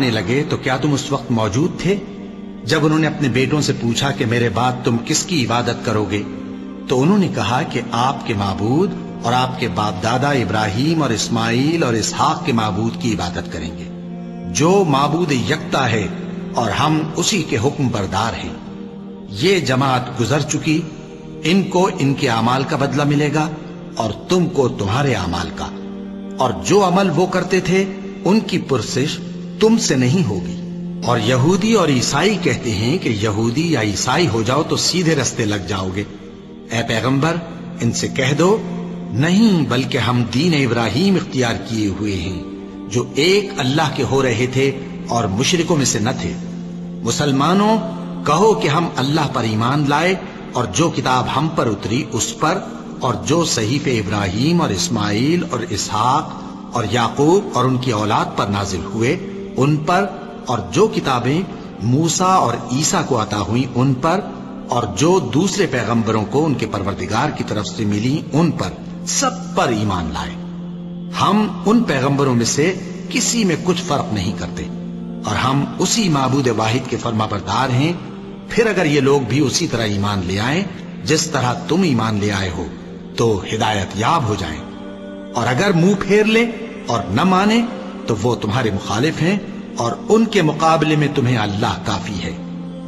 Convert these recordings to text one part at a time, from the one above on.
مارنے لگے تو کیا تم اس وقت موجود تھے جب انہوں نے اپنے بیٹوں سے پوچھا کہ میرے بعد تم کس کی عبادت کرو گے؟ تو انہوں نے کہا کہ آپ کے معبود اور آپ کے باپ دادا ابراہیم اور اسماعیل اور اسحاق کے معبود کی عبادت کریں گے، جو معبود یکتا ہے اور ہم اسی کے حکم بردار ہیں۔ یہ جماعت گزر چکی، ان کو ان کے اعمال کا بدلہ ملے گا اور تم کو تمہارے اعمال کا، اور جو عمل وہ کرتے تھے ان کی پرسش تم سے نہیں ہوگی۔ اور یہودی اور عیسائی کہتے ہیں کہ یہودی یا عیسائی ہو جاؤ تو سیدھے رستے لگ جاؤ گے۔ اے پیغمبر ان سے کہہ دو، نہیں، بلکہ ہم دین ابراہیم اختیار کیے ہوئے ہیں جو ایک اللہ کے ہو رہے تھے اور مشرکوں میں سے نہ تھے۔ مسلمانوں کہو کہ ہم اللہ پر ایمان لائے اور جو کتاب ہم پر اتری اس پر، اور جو صحیفے ابراہیم اور اسماعیل اور اسحاق اور یعقوب اور ان کی اولاد پر نازل ہوئے ان پر، اور جو کتابیں موسیٰ اور عیسیٰ کو عطا ہوئیں ان پر، اور جو دوسرے پیغمبروں کو ان کے پروردگار کی طرف سے ملی ان پر، سب پر ایمان لائے۔ ہم ان پیغمبروں میں سے کسی میں کچھ فرق نہیں کرتے، اور ہم اسی معبود واحد کے فرما بردار ہیں۔ پھر اگر یہ لوگ بھی اسی طرح ایمان لے آئیں جس طرح تم ایمان لے آئے ہو تو ہدایت یاب ہو جائیں، اور اگر منہ پھیر لیں اور نہ مانے تو وہ تمہارے مخالف ہیں، اور ان کے مقابلے میں تمہیں اللہ کافی ہے،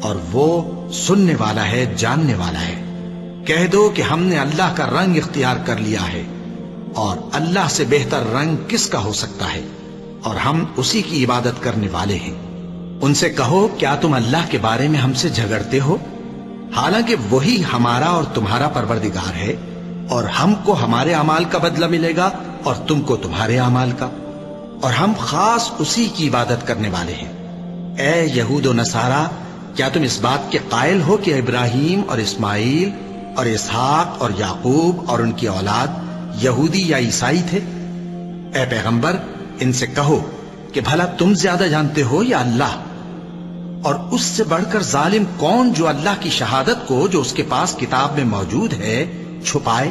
اور وہ سننے والا ہے، جاننے والا ہے۔ کہہ دو کہ ہم نے اللہ کا رنگ اختیار کر لیا ہے، اور اللہ سے بہتر رنگ کس کا ہو سکتا ہے، اور ہم اسی کی عبادت کرنے والے ہیں۔ ان سے کہو کیا تم اللہ کے بارے میں ہم سے جھگڑتے ہو، حالانکہ وہی ہمارا اور تمہارا پروردگار ہے، اور ہم کو ہمارے اعمال کا بدلہ ملے گا اور تم کو تمہارے اعمال کا، اور ہم خاص اسی کی عبادت کرنے والے ہیں۔ اے یہود و نصارا، کیا تم اس بات کے قائل ہو کہ ابراہیم اور اسماعیل اور اسحاق اور یعقوب اور ان کی اولاد یہودی یا عیسائی تھے؟ اے پیغمبر ان سے کہو کہ بھلا تم زیادہ جانتے ہو یا اللہ؟ اور اس سے بڑھ کر ظالم کون جو اللہ کی شہادت کو جو اس کے پاس کتاب میں موجود ہے چھپائے؟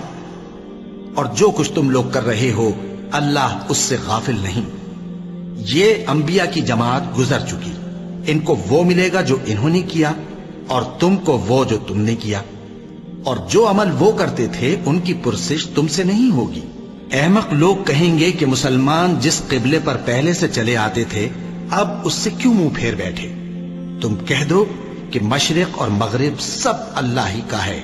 اور جو کچھ تم لوگ کر رہے ہو اللہ اس سے غافل نہیں۔ یہ انبیاء کی جماعت گزر چکی، ان کو وہ ملے گا جو انہوں نے کیا، اور تم کو وہ جو تم نے کیا، اور جو عمل وہ کرتے تھے ان کی پرسش تم سے نہیں ہوگی۔ احمق لوگ کہیں گے کہ مسلمان جس قبلے پر پہلے سے چلے آتے تھے اب اس سے کیوں منہ پھیر بیٹھے؟ تم کہہ دو کہ مشرق اور مغرب سب اللہ ہی کا ہے،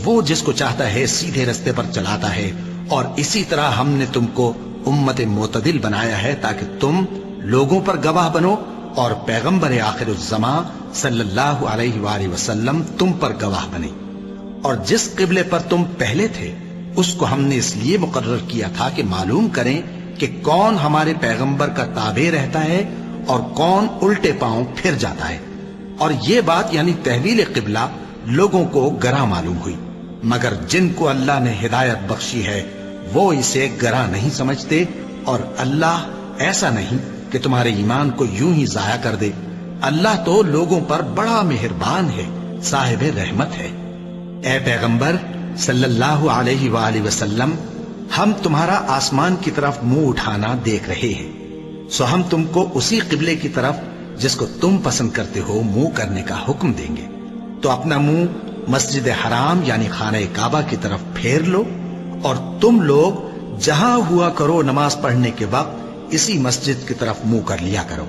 وہ جس کو چاہتا ہے سیدھے رستے پر چلاتا ہے، اور اسی طرح ہم نے تم کو امت معتدل بنایا ہے تاکہ تم لوگوں پر گواہ بنو، اور پیغمبر آخر الزماں صلی اللہ علیہ وآلہ وسلم تم پر گواہ بنے۔ اور جس قبلے پر تم پہلے تھے اس کو ہم نے اس لیے مقرر کیا تھا کہ معلوم کریں کہ کون ہمارے پیغمبر کا تابع رہتا ہے اور کون الٹے پاؤں پھر جاتا ہے۔ اور یہ بات یعنی تحویل قبلہ لوگوں کو گراں معلوم ہوئی، مگر جن کو اللہ نے ہدایت بخشی ہے وہ اسے گراں نہیں سمجھتے، اور اللہ ایسا نہیں کہ تمہارے ایمان کو یوں ہی ضائع کر دے۔ اللہ تو لوگوں پر بڑا مہربان ہے، صاحب رحمت ہے۔ اے پیغمبر صلی اللہ علیہ وآلہ وسلم، ہم تمہارا آسمان کی طرف منہ اٹھانا دیکھ رہے ہیں، سو ہم تم کو اسی قبلے کی طرف جس کو تم پسند کرتے ہو منہ کرنے کا حکم دیں گے۔ تو اپنا منہ مسجد حرام یعنی خانہ کعبہ کی طرف پھیر لو، اور تم لوگ جہاں ہوا کرو نماز پڑھنے کے وقت اسی مسجد کی طرف منہ کر لیا کرو۔